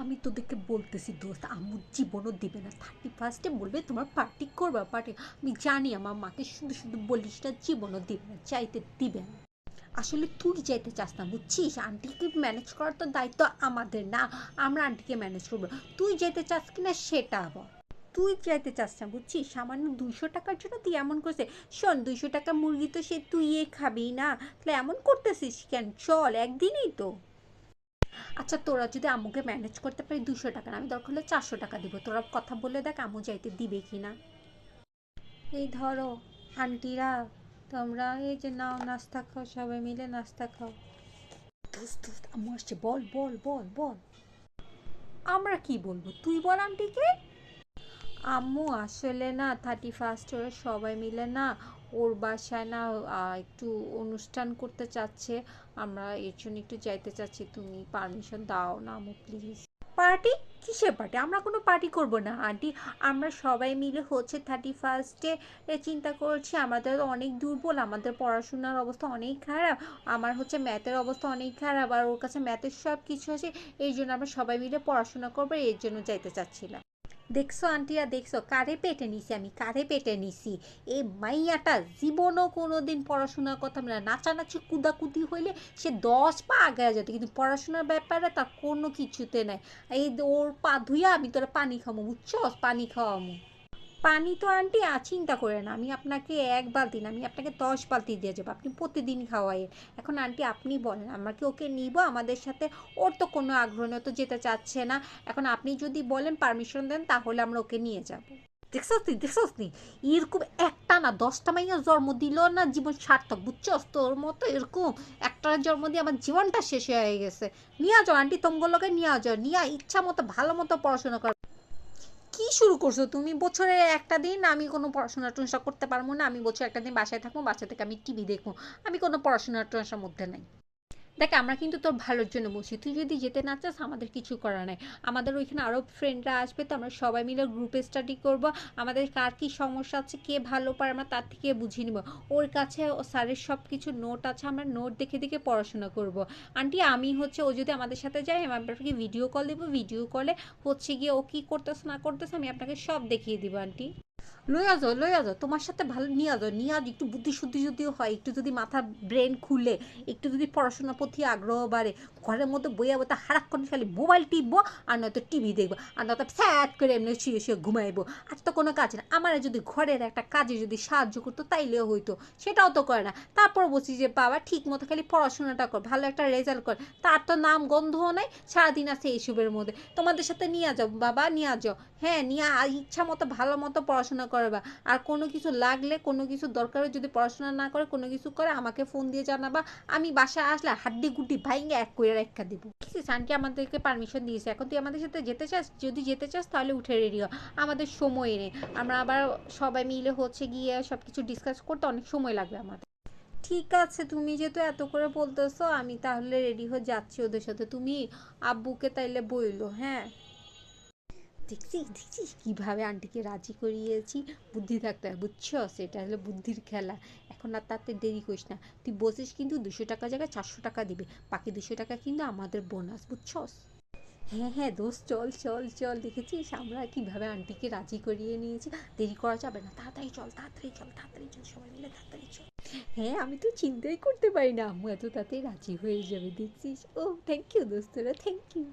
আমি তোদেরকে বলতেছি দোস্ত, আম্মু জীবনও দিবে না। 31st বলবে তোমার পার্টি করবা পার্টি। আমি জানি আমার মাকে শুধু শুধু বলিস না, জীবনও দিবে না, চাইতে দিবে না। আসলে তুই যাইতে চাস না বুঝছিস, আন্টিকে ম্যানেজ করার তো দায়িত্ব আমাদের না, আমরা আন্টিকে ম্যানেজ করবো। তুই যেতে চাস কিনা সেটা আবার, তুই যাইতে চাস না বুঝছিস, সামান্য 200 টাকার জন্য তুই এমন করছে। শোন, 200 টাকা মুরগি তো সে তুই খাবি না, তাহলে এমন করতেছিস কেন? চল, একদিনই তো। আচ্ছা, তোরা যদি আম্মুকে ম্যানেজ করতে পারি 200 টাকা না, আমি দরকার হলে 400 টাকা দিব। তোরা কথা বলে দেখ আম্মু যাইতে দিবে কি না। এই ধরো আন্টিরা, তোমরা এই যে নাও, নাস্তা খাও, সবাই মিলে নাস্তা খাও। দোস্ত দোস্ত, আম্মু আসছে, বল বল বল বল। আমরা কি বলবো, তুই বল আন্টিকে। আম্মু আসলে না 31st ওরা সবাই মিলে না ওর বাসায় না একটু অনুষ্ঠান করতে চাচ্ছে। আমরা এর জন্য একটু যাইতে চাচ্ছি, তুমি পারমিশন দাও না আম্মু প্লিজ। পার্টি? কিসের পার্টি? আমরা কোনো পার্টি করব না আন্টি। আমরা সবাই মিলে হচ্ছে 31st চিন্তা করছি। আমাদের অনেক দুর্বল, আমাদের পড়াশোনার অবস্থা অনেক খারাপ। আমার হচ্ছে ম্যাথের অবস্থা অনেক খারাপ, আর ওর কাছে ম্যাথের সব কিছু আছে। এই জন্য আমরা সবাই মিলে পড়াশোনা করবো, এর জন্য যাইতে চাচ্ছিলাম। দেখছো আন্টিরা, দেখছো কারে পেটে নিছি আমি, কারে পেটে নিছি। এই মাইয়াটা জীবনও কোনো দিন পড়াশোনার কথা বলে না। নাচানাচি কুদাকুদি হইলে সে 10 পা আগায় যেত, কিন্তু পড়াশোনার ব্যাপারে তার কোনো কিছুতে নাই। এই ওর পা ধুইয়া আমি তোরা পানি খামো বুঝছো, পানি খাওয়ামো। পানি তো আন্টি চিন্তা করে না, আমি আপনাকে 1 বালতি না, আমি আপনাকে 10 বালতি দিয়ে যাবো, আপনি প্রতিদিন খাওয়াইয়েন। এখন আন্টি আপনি বলেন, আমরা কি ওকে নিব আমাদের সাথে? ওর তো কোনো আগ্রহ নেই, তো যেতে চাচ্ছে না। এখন আপনি যদি বলেন, পারমিশন দেন, তাহলে আমরা ওকে নিয়ে যাব। দেখছস তুই, দেখছস নি, এরকম একটা না 10টা মাইয়া জন্ম দিল না জীবন সার্থক বুঝছস? তোর মতো এরকম একটা জন্ম দিয়ে আমার জীবনটা শেষ হয়ে গেছে। নিয়ে যাও আন্টি, তোমাগুলোকে নিয়ে যাও, নিয়ে ইচ্ছা মতো ভালো মতো পড়াশোনা কর। কি শুরু করছো তুমি? বছরের একটা দিন আমি কোনো পড়াশোনা টশোনা করতে পারবো না? আমি বছর একটা দিন বাসায় থাকবো, বাসা থেকে আমি টিভি দেখবো। আমি কোনো পড়াশোনা টশোনার মধ্যে নাই। দেখ, আমরা কিন্তু তোর ভালোর জন্য বলছি, তুই যদি যেতে না চাস আমাদের কিছু করার নাই। আমাদের ওইখানে আরও ফ্রেন্ডরা আসবে, তো আমরা সবাই মিলে গ্রুপে স্টাডি করব। আমাদের কার কী সমস্যা আছে, কে ভালো পারে, আমরা তার থেকে বুঝিয়ে নিব। ওর কাছে স্যারের সব কিছু নোট আছে, আমরা নোট দেখে দেখে পড়াশোনা করব। আন্টি আমি হচ্ছে, ও যদি আমাদের সাথে যায় আমি আপনাকে ভিডিও কল দেবো, ভিডিও কলে হচ্ছে গিয়ে ও কী করতেছে না করতেছে আমি আপনাকে সব দেখিয়ে দিব আন্টি। লইয়া যাও, লইয়া যাও, তোমার সাথে ভালো নিয়ে যাও, নিয়ে যাও। একটু বুদ্ধি শুদ্ধি যদিও হয়, একটু যদি মাথা ব্রেন খুলে, একটু যদি পড়াশোনার প্রতি আগ্রহ বাড়ে। ঘরের মধ্যে বইয়া বইতে হারাক্ষণ খালি মোবাইল টিপবো, আর নয়তো টিভি দেখবো, আর নয়তো স্যাট করে এমনি শুয়ে শুয়ে ঘুমাইবো। আর তো কোনো কাজ না। আমার যদি ঘরের একটা কাজে যদি সাহায্য করতো তাইলেও হইতো, সেটাও তো করে না। তারপর বলছি যে বাবা ঠিক মতো খালি পড়াশোনাটা কর, ভালো একটা রেজাল্ট কর। তার তো নাম গন্ধও নাই, সারাদিন আছে এইসবের মধ্যে। তোমাদের সাথে নিয়ে যাও বাবা, নিয়ে যাও। হ্যাঁ, নিয়ে ইচ্ছা মতো ভালো মতো পড়াশোনা করবা। আর কোনো কিছু লাগলে, কোনো কিছু দরকারে যদি পড়াশোনা না করে, কোনো কিছু করে, আমাকে ফোন দিয়ে জানাবা। আমি বাসায় আসলে হাড্ডি গুড্ডি ভাইঙ্গা এক করে রেখা দিব। বুঝছিস, আন্টি আমাদেরকে পারমিশন দিয়েছে। এখন তুই আমাদের সাথে যেতে চাস? যদি যেতে চাস তাহলে উঠে রেডি হ। আমাদের সময় নেই, আমরা আবার সবাই মিলে হচ্ছে গিয়ে সব কিছু ডিসকাস করতে অনেক সময় লাগবে আমাদের। ঠিক আছে, তুমি যেহেতু এত করে বলতেছো, আমি তাহলে রেডি হয়ে যাচ্ছি ওদের সাথে। তুমি আব্বুকে তাইলে বইলো, হ্যাঁ। দেখছিস দেখছিস কীভাবে আন্টিকে রাজি করিয়েছি? বুদ্ধি থাকতে হয় বুঝছো, সেটা হলো বুদ্ধির খেলা। এখন আর তাতে দেরি করিস না। তুই বলছিস কিন্তু 200 টাকার জায়গায় 400 টাকা দিবে, বাকি 200 টাকা কিন্তু আমাদের বোনাস বুঝছস। হ্যাঁ হ্যাঁ দোস্ত, চল চল চল, দেখেছিস আমরা কিভাবে আন্টিকে রাজি করিয়ে নিয়েছি। দেরি করা যাবে না, তাড়াতাড়ি চল, তাড়াতাড়ি চল, তাড়াতাড়ি চল, সবাই মিলে তাড়াতাড়ি চল। হ্যাঁ, আমি তো চিন্তাই করতে পারি না আম্মু এত তাড়াতাড়ি রাজি হয়ে যাবে, দেখছিস। ও থ্যাংক ইউ দোস্তরা, থ্যাংক ইউ।